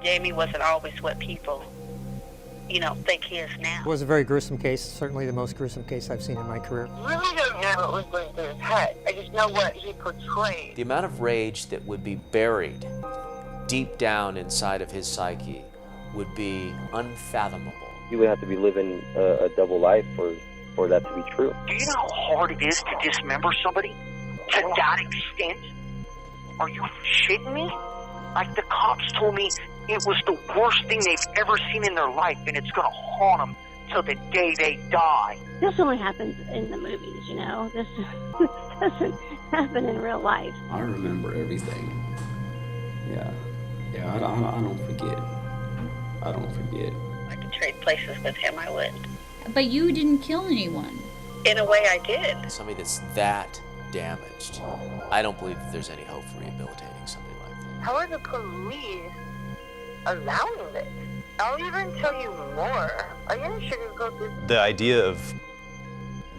Jamie wasn't always what people, think he is now. It was a very gruesome case, certainly the most gruesome case I've seen in my career. I really don't know what was going through his head. I just know what he portrayed. The amount of rage that would be buried deep down inside of his psyche would be unfathomable. You would have to be living a double life for that to be true. Do you know how hard it is to dismember somebody? To that extent? Are you shitting me? Like, the cops told me it was the worst thing they've ever seen in their life, and it's gonna haunt them till the day they die. This only happens in the movies, This doesn't happen in real life. I remember everything. Yeah, I don't forget. I don't forget. I could trade places with him, I would. But you didn't kill anyone. In a way, I did. Somebody that's that damaged, I don't believe that there's any hope for rehabilitating somebody like that. How are the police allowing this? I'll even tell you more. Are you gonna sugarcoat this? The idea of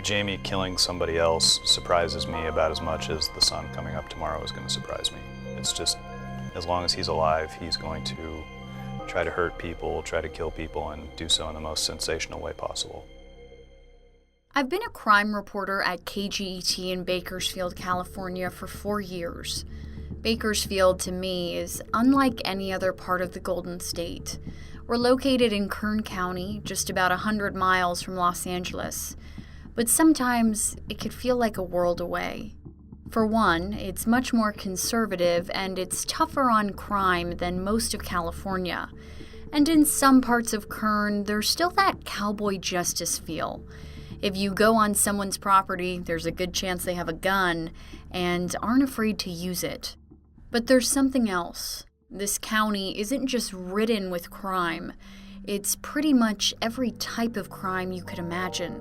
Jamie killing somebody else surprises me about as much as the sun coming up tomorrow is going to surprise me. It's just, as long as he's alive, he's going to try to hurt people, try to kill people, and do so in the most sensational way possible. I've been a crime reporter at KGET in Bakersfield, California for 4 years. Bakersfield, to me, is unlike any other part of the Golden State. We're located in Kern County, just about 100 miles from Los Angeles. But sometimes it could feel like a world away. For one, it's much more conservative and it's tougher on crime than most of California. And in some parts of Kern, there's still that cowboy justice feel. If you go on someone's property, there's a good chance they have a gun and aren't afraid to use it. But there's something else. This county isn't just ridden with crime. It's pretty much every type of crime you could imagine.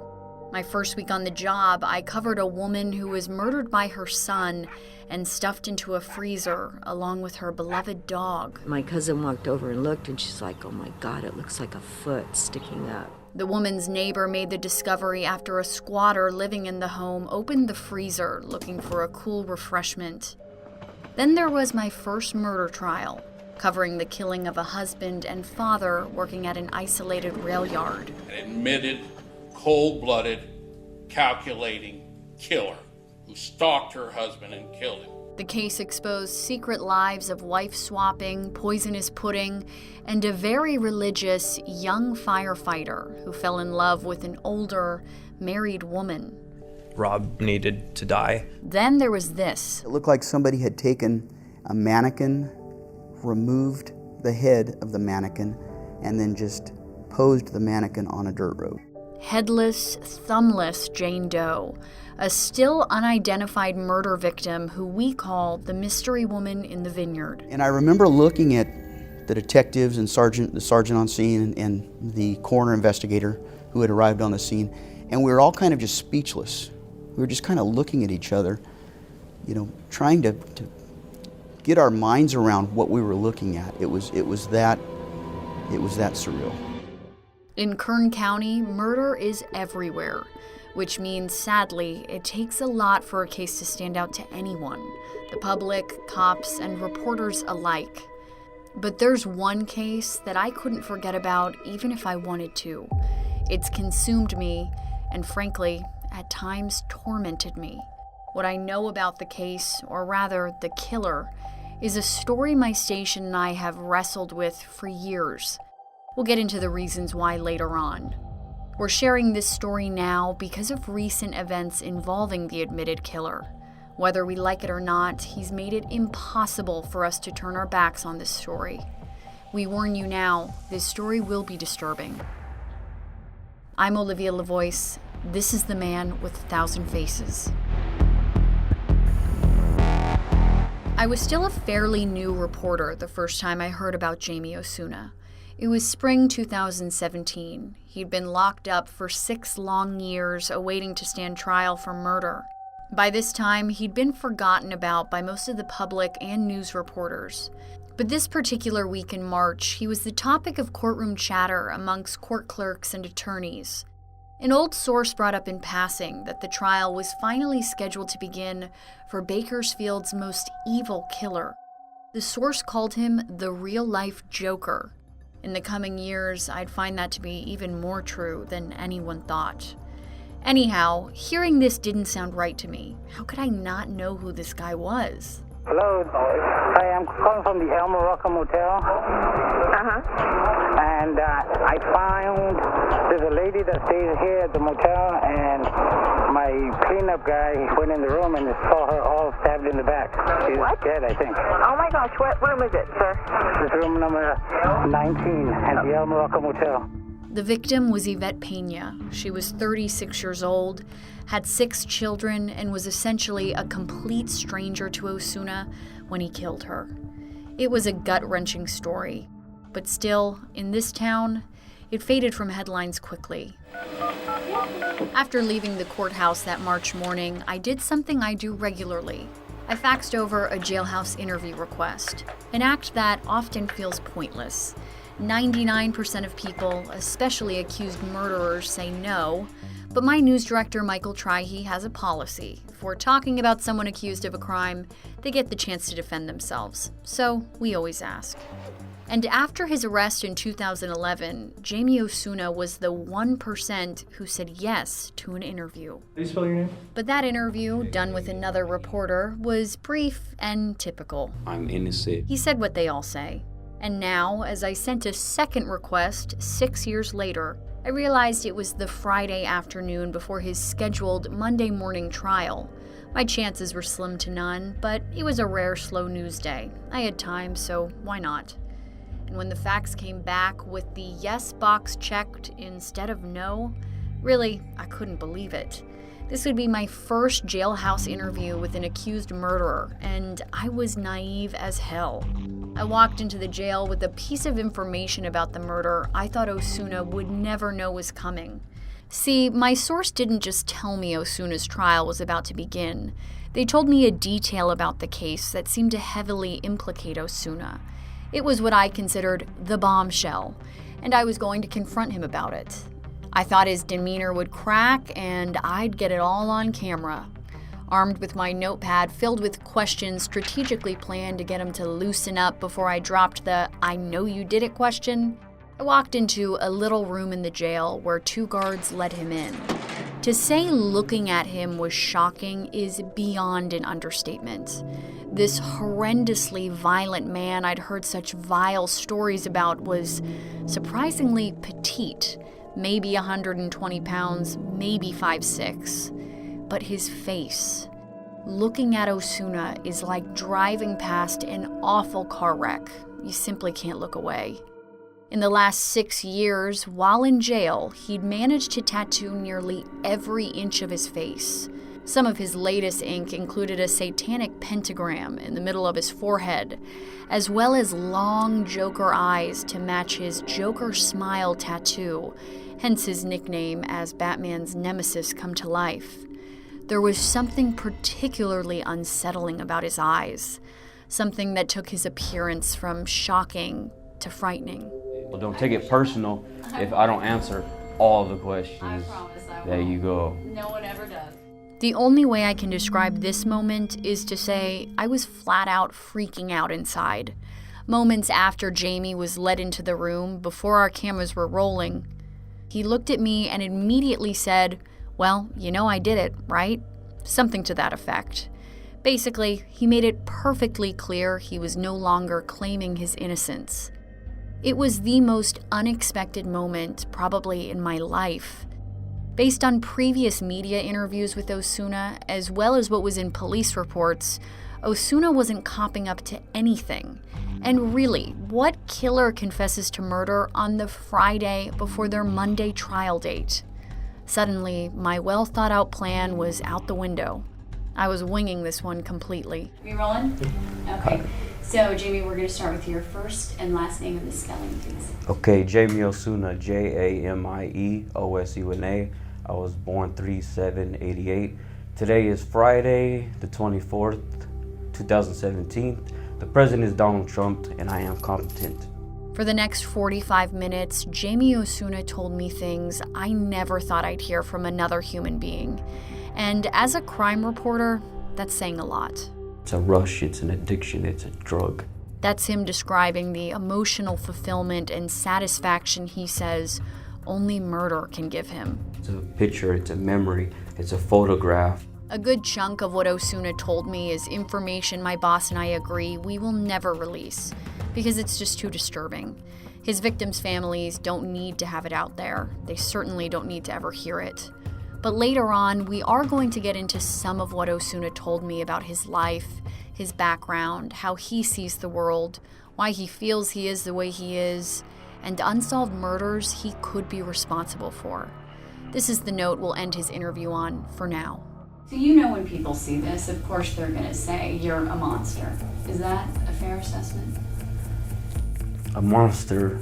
My first week on the job, I covered a woman who was murdered by her son and stuffed into a freezer along with her beloved dog. My cousin walked over and looked, and she's like, "Oh my God, it looks like a foot sticking up." The woman's neighbor made the discovery after a squatter living in the home opened the freezer looking for a cool refreshment. Then there was my first murder trial, covering the killing of a husband and father working at an isolated rail yard. An admitted, cold-blooded, calculating killer who stalked her husband and killed him. The case exposed secret lives of wife swapping, poisonous pudding, and a very religious young firefighter who fell in love with an older, married woman. Rob needed to die. Then there was this. It looked like somebody had taken a mannequin, removed the head of the mannequin, and then just posed the mannequin on a dirt road. Headless, thumbless Jane Doe, a still unidentified murder victim who we call the mystery woman in the vineyard. And I remember looking at the detectives and the sergeant on scene and the coroner investigator who had arrived on the scene, and we were all kind of just speechless. We were just kind of looking at each other, trying to get our minds around what we were looking at. It was that surreal. In Kern County, murder is everywhere, which means, sadly, it takes a lot for a case to stand out to anyone, the public, cops, and reporters alike. But there's one case that I couldn't forget about even if I wanted to. It's consumed me, and frankly, at times tormented me. What I know about the case, or rather, the killer, is a story my station and I have wrestled with for years. We'll get into the reasons why later on. We're sharing this story now because of recent events involving the admitted killer. Whether we like it or not, he's made it impossible for us to turn our backs on this story. We warn you now, this story will be disturbing. I'm Olivia LaVoice. This is The Man with 1,000 Faces. I was still a fairly new reporter the first time I heard about Jamie Osuna. It was spring 2017. He'd been locked up for 6 long years, awaiting to stand trial for murder. By this time, he'd been forgotten about by most of the public and news reporters. But this particular week in March, he was the topic of courtroom chatter amongst court clerks and attorneys. An old source brought up in passing that the trial was finally scheduled to begin for Bakersfield's most evil killer. The source called him the real-life Joker. In the coming years, I'd find that to be even more true than anyone thought. Anyhow, hearing this didn't sound right to me. How could I not know who this guy was? Hello, I am calling from the El Morocco Motel. And I found there's a lady that stays here at the motel, and my cleanup guy went in the room and saw her all stabbed in the back. She's dead, I think. Oh my gosh, what room is it, sir? This is room number 19 at the El Morocco Motel. The victim was Yvette Pena. She was 36 years old, had 6 children, and was essentially a complete stranger to Osuna when he killed her. It was a gut-wrenching story, but still, in this town, it faded from headlines quickly. After leaving the courthouse that March morning, I did something I do regularly. I faxed over a jailhouse interview request, an act that often feels pointless. 99% of people, especially accused murderers, say no, but my news director, Michael Trihey, has a policy. If we're talking about someone accused of a crime, they get the chance to defend themselves. So we always ask. And after his arrest in 2011, Jamie Osuna was the 1% who said yes to an interview. How do you spell your name? But that interview, done with another reporter, was brief and typical. I'm innocent. He said what they all say. And now, as I sent a second request 6 years later, I realized it was the Friday afternoon before his scheduled Monday morning trial. My chances were slim to none, but it was a rare slow news day. I had time, so why not? And when the fax came back with the yes box checked instead of no, really, I couldn't believe it. This would be my first jailhouse interview with an accused murderer, and I was naive as hell. I walked into the jail with a piece of information about the murder I thought Osuna would never know was coming. See, my source didn't just tell me Osuna's trial was about to begin. They told me a detail about the case that seemed to heavily implicate Osuna. It was what I considered the bombshell, and I was going to confront him about it. I thought his demeanor would crack, and I'd get it all on camera. Armed with my notepad filled with questions strategically planned to get him to loosen up before I dropped the "I know you did it" question, I walked into a little room in the jail where 2 guards let him in. To say looking at him was shocking is beyond an understatement. This horrendously violent man I'd heard such vile stories about was surprisingly petite, maybe 120 pounds, maybe 5'6". But his face, looking at Osuna, is like driving past an awful car wreck. You simply can't look away. In the last 6 years, while in jail, he'd managed to tattoo nearly every inch of his face. Some of his latest ink included a satanic pentagram in the middle of his forehead, as well as long Joker eyes to match his Joker smile tattoo, hence his nickname as Batman's nemesis come to life. There was something particularly unsettling about his eyes, something that took his appearance from shocking to frightening. Well, don't take it personal if I don't answer all the questions. I promise I won't. There you go. No one ever does. The only way I can describe this moment is to say I was flat out freaking out inside. Moments after Jamie was led into the room, before our cameras were rolling, he looked at me and immediately said, "Well, you know I did it, right?" Something to that effect. Basically, he made it perfectly clear he was no longer claiming his innocence. It was the most unexpected moment, probably in my life. Based on previous media interviews with Osuna, as well as what was in police reports, Osuna wasn't copping up to anything. And really, what killer confesses to murder on the Friday before their Monday trial date? Suddenly, my well-thought-out plan was out the window. I was winging this one completely. Are you rolling? Okay. So, Jamie, we're going to start with your first and last name and the spelling, please. Okay, Jamie Osuna, Jamie-Osuna. I was born 3/7/88. Today is Friday, the 24th, 2017. The president is Donald Trump, and I am competent. For the next 45 minutes, Jamie Osuna told me things I never thought I'd hear from another human being. And as a crime reporter, that's saying a lot. It's a rush, it's an addiction, it's a drug. That's him describing the emotional fulfillment and satisfaction he says only murder can give him. It's a picture, it's a memory, it's a photograph. A good chunk of what Osuna told me is information my boss and I agree we will never release because it's just too disturbing. His victims' families don't need to have it out there. They certainly don't need to ever hear it. But later on, we are going to get into some of what Osuna told me about his life, his background, how he sees the world, why he feels he is the way he is, and unsolved murders he could be responsible for. This is the note we'll end his interview on for now. So you know when people see this, of course they're going to say, you're a monster. Is that a fair assessment? A monster?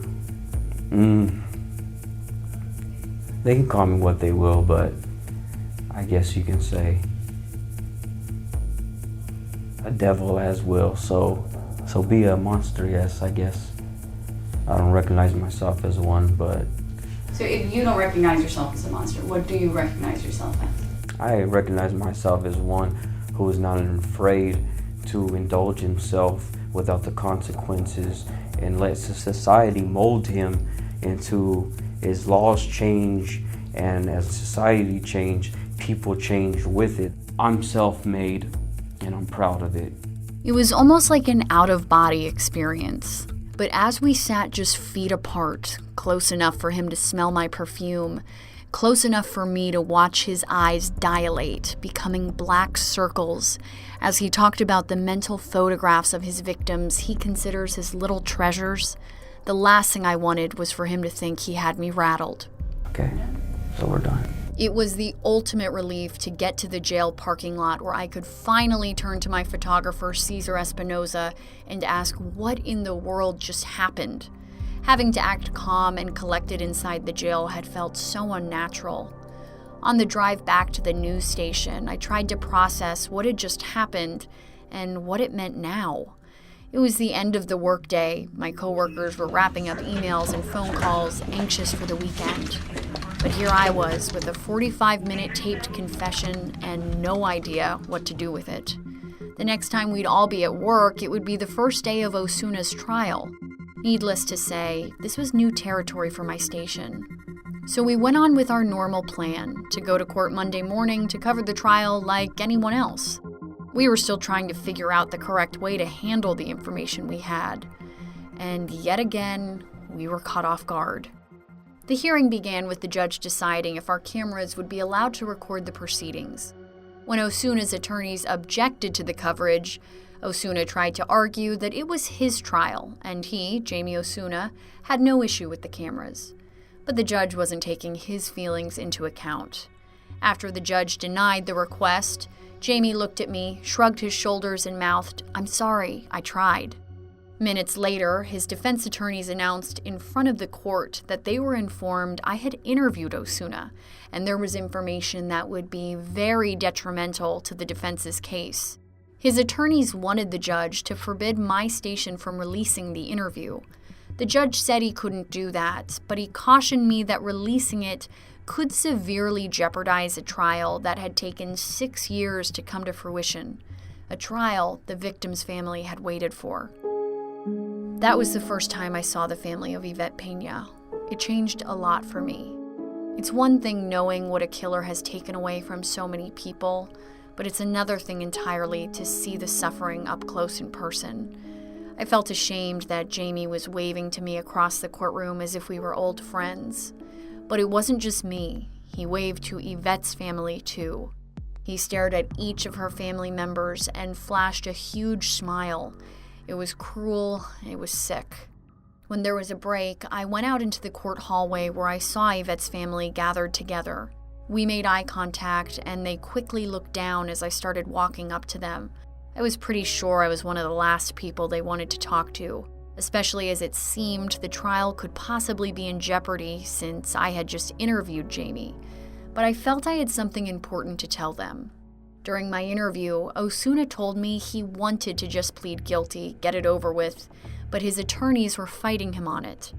They can call me what they will, but I guess you can say a devil as well. So be a monster, yes, I guess. I don't recognize myself as one, but... So if you don't recognize yourself as a monster, what do you recognize yourself as? I recognize myself as one who is not afraid to indulge himself without the consequences and let society mold him into his laws change, and as society change, people change with it. I'm self-made and I'm proud of it. It was almost like an out-of-body experience. But as we sat just feet apart, close enough for him to smell my perfume, close enough for me to watch his eyes dilate, becoming black circles, as he talked about the mental photographs of his victims he considers his little treasures, the last thing I wanted was for him to think he had me rattled. Okay, so we're done. It was the ultimate relief to get to the jail parking lot where I could finally turn to my photographer, Cesar Espinoza, and ask what in the world just happened. Having to act calm and collected inside the jail had felt so unnatural. On the drive back to the news station, I tried to process what had just happened and what it meant now. It was the end of the workday. My coworkers were wrapping up emails and phone calls, anxious for the weekend. But here I was with a 45-minute taped confession and no idea what to do with it. The next time we'd all be at work, it would be the first day of Osuna's trial. Needless to say, this was new territory for my station. So we went on with our normal plan, to go to court Monday morning to cover the trial like anyone else. We were still trying to figure out the correct way to handle the information we had. And yet again, we were caught off guard. The hearing began with the judge deciding if our cameras would be allowed to record the proceedings. When Osuna's attorneys objected to the coverage, Osuna tried to argue that it was his trial, and he, Jamie Osuna, had no issue with the cameras. But the judge wasn't taking his feelings into account. After the judge denied the request, Jamie looked at me, shrugged his shoulders, and mouthed, "I'm sorry, I tried." Minutes later, his defense attorneys announced in front of the court that they were informed I had interviewed Osuna, and there was information that would be very detrimental to the defense's case. His attorneys wanted the judge to forbid my station from releasing the interview. The judge said he couldn't do that, but he cautioned me that releasing it could severely jeopardize a trial that had taken 6 years to come to fruition, a trial the victim's family had waited for. That was the first time I saw the family of Yvette Pena. It changed a lot for me. It's one thing knowing what a killer has taken away from so many people, but it's another thing entirely to see the suffering up close in person. I felt ashamed that Jamie was waving to me across the courtroom as if we were old friends. But it wasn't just me. He waved to Yvette's family, too. He stared at each of her family members and flashed a huge smile. It was cruel, it was sick. When there was a break, I went out into the court hallway where I saw Yvette's family gathered together. We made eye contact, and they quickly looked down as I started walking up to them. I was pretty sure I was one of the last people they wanted to talk to, especially as it seemed the trial could possibly be in jeopardy since I had just interviewed Jamie. But I felt I had something important to tell them. During my interview, Osuna told me he wanted to just plead guilty, get it over with, but his attorneys were fighting him on it.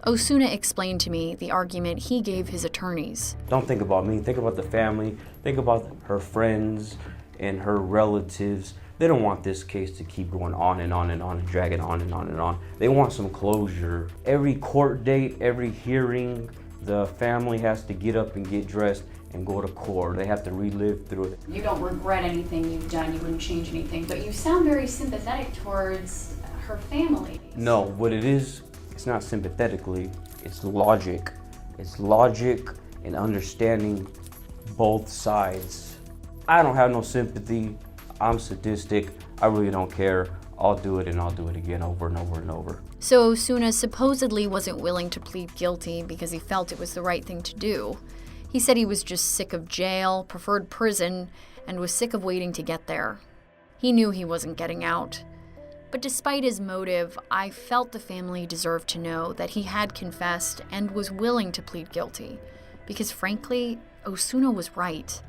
Osuna explained to me the argument he gave his attorneys. Don't think about me, think about the family, think about her friends and her relatives They don't want this case to keep going on and on and on and dragging on and on and on. They want some closure. Every court date, every hearing, the family has to get up and get dressed and go to court. They have to relive through it. You don't regret anything you've done, you wouldn't change anything, but you sound very sympathetic towards her family. No, what it is, it's not sympathetically, it's logic. It's logic and understanding both sides. I don't have no sympathy. I'm sadistic. I really don't care. I'll do it and I'll do it again over and over and over. So Osuna supposedly wasn't willing to plead guilty because he felt it was the right thing to do. He said he was just sick of jail, preferred prison, and was sick of waiting to get there. He knew he wasn't getting out. But despite his motive, I felt the family deserved to know that he had confessed and was willing to plead guilty. Because frankly, Osuna was right.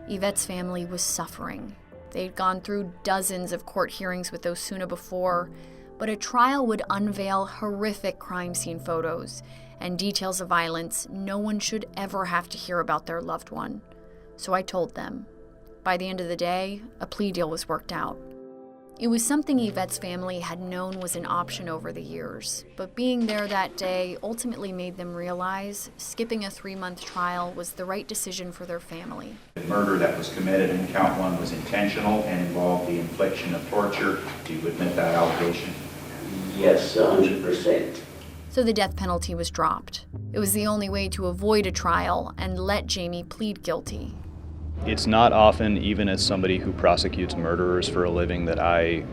Yvette's family was suffering. They'd gone through dozens of court hearings with Osuna before, but a trial would unveil horrific crime scene photos and details of violence no one should ever have to hear about their loved one. So I told them. By the end of the day, a plea deal was worked out. It was something Yvette's family had known was an option over the years, but being there that day ultimately made them realize skipping a 3-month trial was the right decision for their family. The murder that was committed in count 1 was intentional and involved the infliction of torture. Do you admit that allegation? Yes, 100%. So the death penalty was dropped. It was the only way to avoid a trial and let Jamie plead guilty. It's not often, even as somebody who prosecutes murderers for a living, that I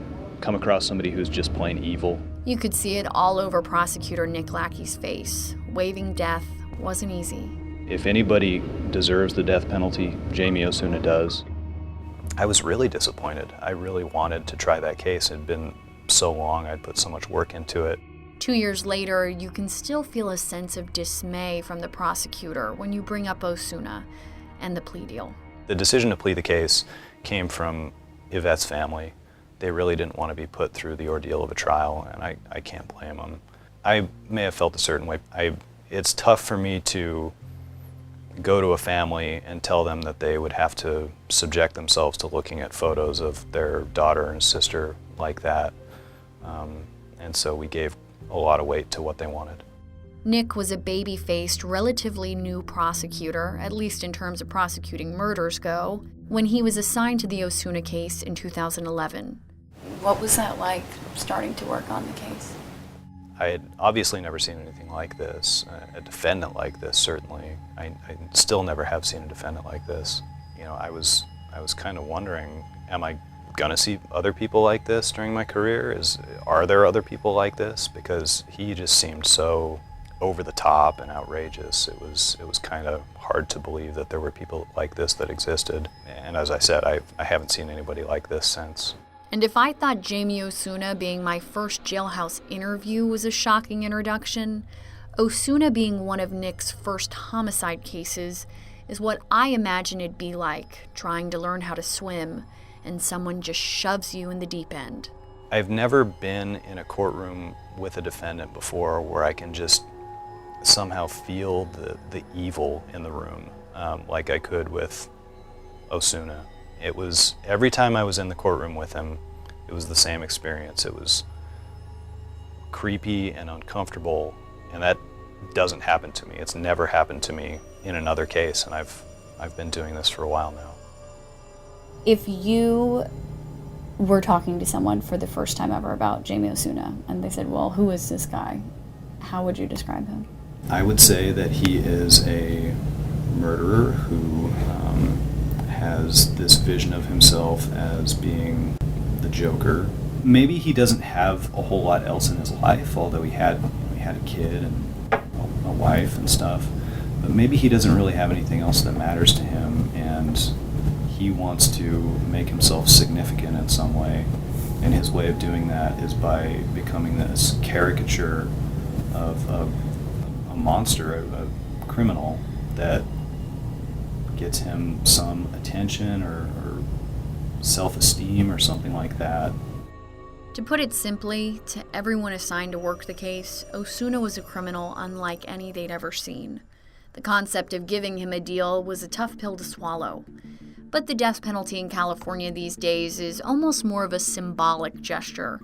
come across somebody who's just plain evil. You could see it all over prosecutor Nick Lackey's face. Waiving death wasn't easy. If anybody deserves the death penalty, Jamie Osuna does. I was really disappointed. I really wanted to try that case. It had been so long, I'd put so much work into it. 2 years later, you can still feel a sense of dismay from the prosecutor when you bring up Osuna and the plea deal. The decision to plea the case came from Yvette's family. They really didn't want to be put through the ordeal of a trial, and I can't blame them. I may have felt a certain way. It's tough for me to go to a family and tell them that they would have to subject themselves to looking at photos of their daughter and sister like that. And so we gave a lot of weight to what they wanted. Nick was a baby-faced, relatively new prosecutor, at least in terms of prosecuting murders go, when he was assigned to the Osuna case in 2011. What was that like, starting to work on the case? I had obviously never seen anything like this, a defendant like this, certainly. I still never have seen a defendant like this. You know, I was kind of wondering, am I gonna see other people like this during my career? Are there other people like this? Because he just seemed so over the top and outrageous. It was kind of hard to believe that there were people like this that existed. And as I said, I haven't seen anybody like this since. And if I thought Jamie Osuna being my first jailhouse interview was a shocking introduction, Osuna being one of Nick's first homicide cases is what I imagine it'd be like trying to learn how to swim and someone just shoves you in the deep end. I've never been in a courtroom with a defendant before where I can just somehow feel the evil in the room, like I could with Osuna. It was, every time I was in the courtroom with him, it was the same experience. It was creepy and uncomfortable, and that doesn't happen to me. It's never happened to me in another case, and I've been doing this for a while now. If you were talking to someone for the first time ever about Jamie Osuna, and they said, well, who is this guy? How would you describe him? I would say that he is a murderer who has this vision of himself as being the Joker. Maybe he doesn't have a whole lot else in his life, although he had a kid and a wife and stuff. But maybe he doesn't really have anything else that matters to him, and he wants to make himself significant in some way. And his way of doing that is by becoming this caricature of a monster, a criminal that gets him some attention or self-esteem or something like that. To put it simply, to everyone assigned to work the case, Osuna was a criminal unlike any they'd ever seen. The concept of giving him a deal was a tough pill to swallow. But the death penalty in California these days is almost more of a symbolic gesture.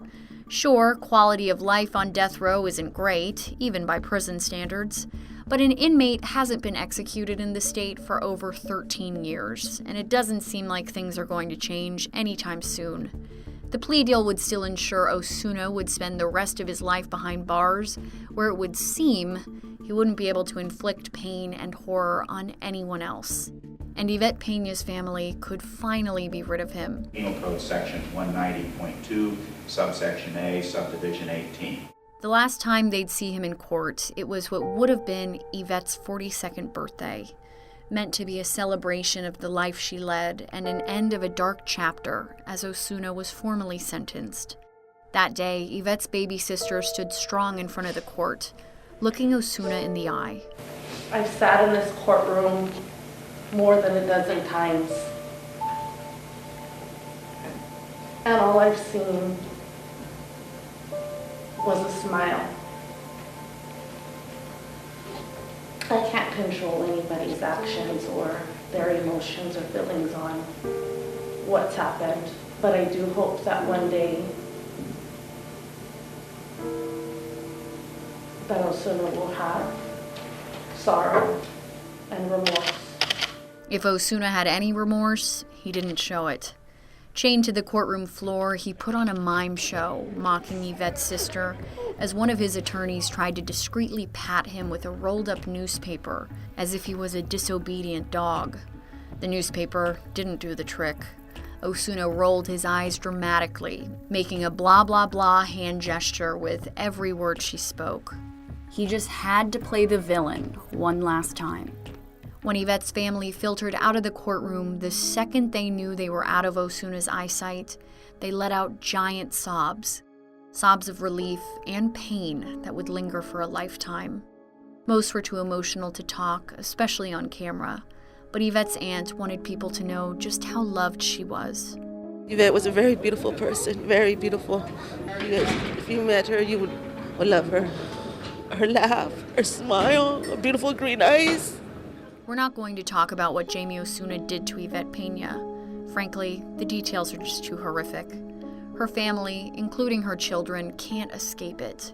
Sure, quality of life on death row isn't great, even by prison standards, but an inmate hasn't been executed in the state for over 13 years, and it doesn't seem like things are going to change anytime soon. The plea deal would still ensure Osuna would spend the rest of his life behind bars, where it would seem he wouldn't be able to inflict pain and horror on anyone else. And Yvette Peña's family could finally be rid of him. Penal Code Section 190.2, subsection A, subdivision 18. The last time they'd see him in court, it was what would have been Yvette's 42nd birthday, meant to be a celebration of the life she led and an end of a dark chapter as Osuna was formally sentenced. That day, Yvette's baby sister stood strong in front of the court, looking Osuna in the eye. I've sat in this courtroom more than a dozen times, and all I've seen was a smile. I can't control anybody's actions or their emotions or feelings on what's happened, but I do hope that one day that Osuna will have sorrow and remorse. If Osuna had any remorse, he didn't show it. Chained to the courtroom floor, he put on a mime show, mocking Yvette's sister, as one of his attorneys tried to discreetly pat him with a rolled-up newspaper, as if he was a disobedient dog. The newspaper didn't do the trick. Osuna rolled his eyes dramatically, making a blah-blah-blah hand gesture with every word she spoke. He just had to play the villain one last time. When Yvette's family filtered out of the courtroom, the second they knew they were out of Osuna's eyesight, they let out giant sobs. Sobs of relief and pain that would linger for a lifetime. Most were too emotional to talk, especially on camera, but Yvette's aunt wanted people to know just how loved she was. Yvette was a very beautiful person, very beautiful. If you met her, you would love her. Her laugh, her smile, her beautiful green eyes. We're not going to talk about what Jamie Osuna did to Yvette Peña. Frankly, the details are just too horrific. Her family, including her children, can't escape it.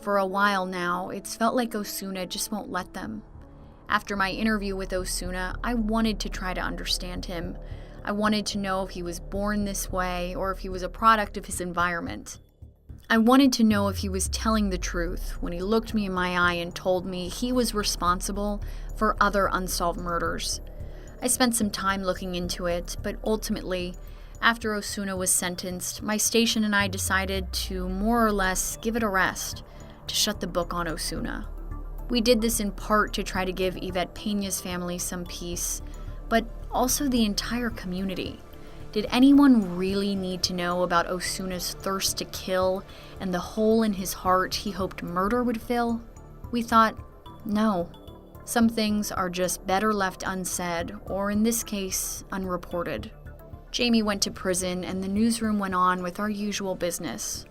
For a while now, it's felt like Osuna just won't let them. After my interview with Osuna, I wanted to try to understand him. I wanted to know if he was born this way or if he was a product of his environment. I wanted to know if he was telling the truth when he looked me in my eye and told me he was responsible for other unsolved murders. I spent some time looking into it, but ultimately, after Osuna was sentenced, my station and I decided to more or less give it a rest, to shut the book on Osuna. We did this in part to try to give Yvette Peña's family some peace, but also the entire community. Did anyone really need to know about Osuna's thirst to kill and the hole in his heart he hoped murder would fill? We thought, no. Some things are just better left unsaid, or in this case, unreported. Jamie went to prison and the newsroom went on with our usual business.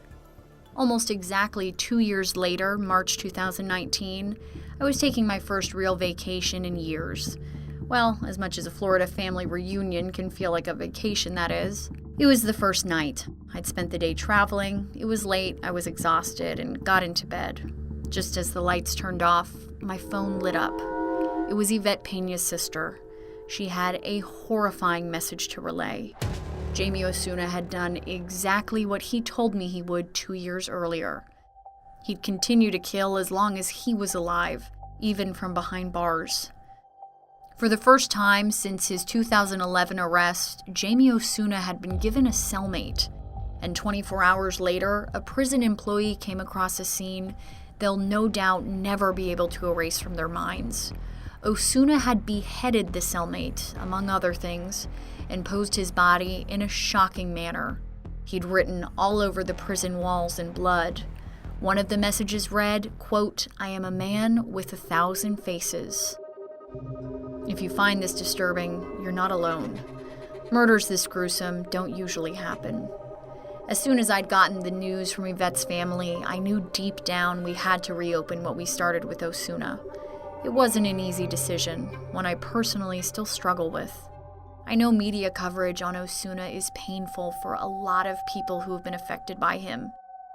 Almost exactly 2 years later, March 2019, I was taking my first real vacation in years. Well, as much as a Florida family reunion can feel like a vacation, that is. It was the first night. I'd spent the day traveling, it was late, I was exhausted, and got into bed. Just as the lights turned off, my phone lit up. It was Yvette Peña's sister. She had a horrifying message to relay. Jamie Osuna had done exactly what he told me he would 2 years earlier. He'd continue to kill as long as he was alive, even from behind bars. For the first time since his 2011 arrest, Jamie Osuna had been given a cellmate, and 24 hours later, a prison employee came across a scene they'll no doubt never be able to erase from their minds. Osuna had beheaded the cellmate, among other things, and posed his body in a shocking manner. He'd written all over the prison walls in blood. One of the messages read, quote, "I am a man with 1,000 faces." If you find this disturbing, you're not alone. Murders this gruesome don't usually happen. As soon as I'd gotten the news from Yvette's family, I knew deep down we had to reopen what we started with Osuna. It wasn't an easy decision, one I personally still struggle with. I know media coverage on Osuna is painful for a lot of people who have been affected by him.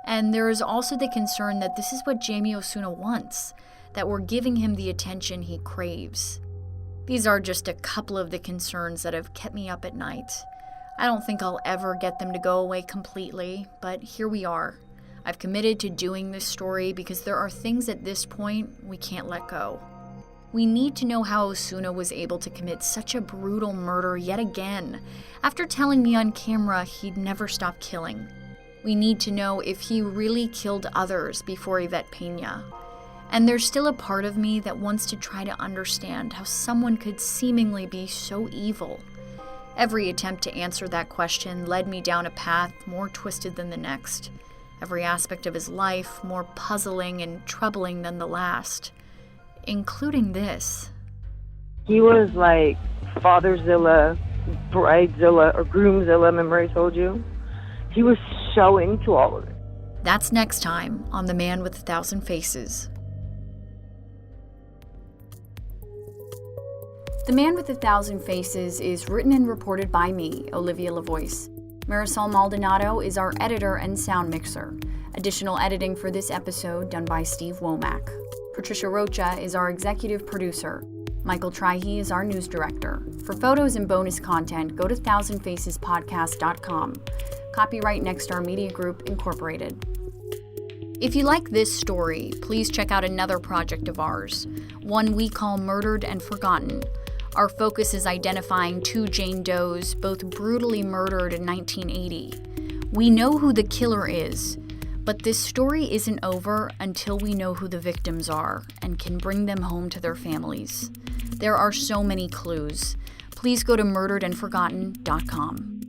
And there is also the concern that this is what Jamie Osuna wants, that we're giving him the attention he craves. These are just a couple of the concerns that have kept me up at night. I don't think I'll ever get them to go away completely, but here we are. I've committed to doing this story because there are things at this point we can't let go. We need to know how Osuna was able to commit such a brutal murder yet again, after telling me on camera he'd never stop killing. We need to know if he really killed others before Yvette Pena. And there's still a part of me that wants to try to understand how someone could seemingly be so evil. Every attempt to answer that question led me down a path more twisted than the next. Every aspect of his life more puzzling and troubling than the last, including this. He was like Fatherzilla, Bridezilla, or Groomzilla, remember I told you? He was so into all of it. That's next time on The Man with 1,000 Faces. The Man with 1,000 Faces is written and reported by me, Olivia LaVoice. Marisol Maldonado is our editor and sound mixer. Additional editing for this episode done by Steve Womack. Patricia Rocha is our executive producer. Michael Trihey is our news director. For photos and bonus content, go to 1000facespodcast.com. Copyright Nexstar Media Group, Incorporated. If you like this story, please check out another project of ours, one we call Murdered and Forgotten. Our focus is identifying 2 Jane Does, both brutally murdered in 1980. We know who the killer is, but this story isn't over until we know who the victims are and can bring them home to their families. There are so many clues. Please go to murderedandforgotten.com.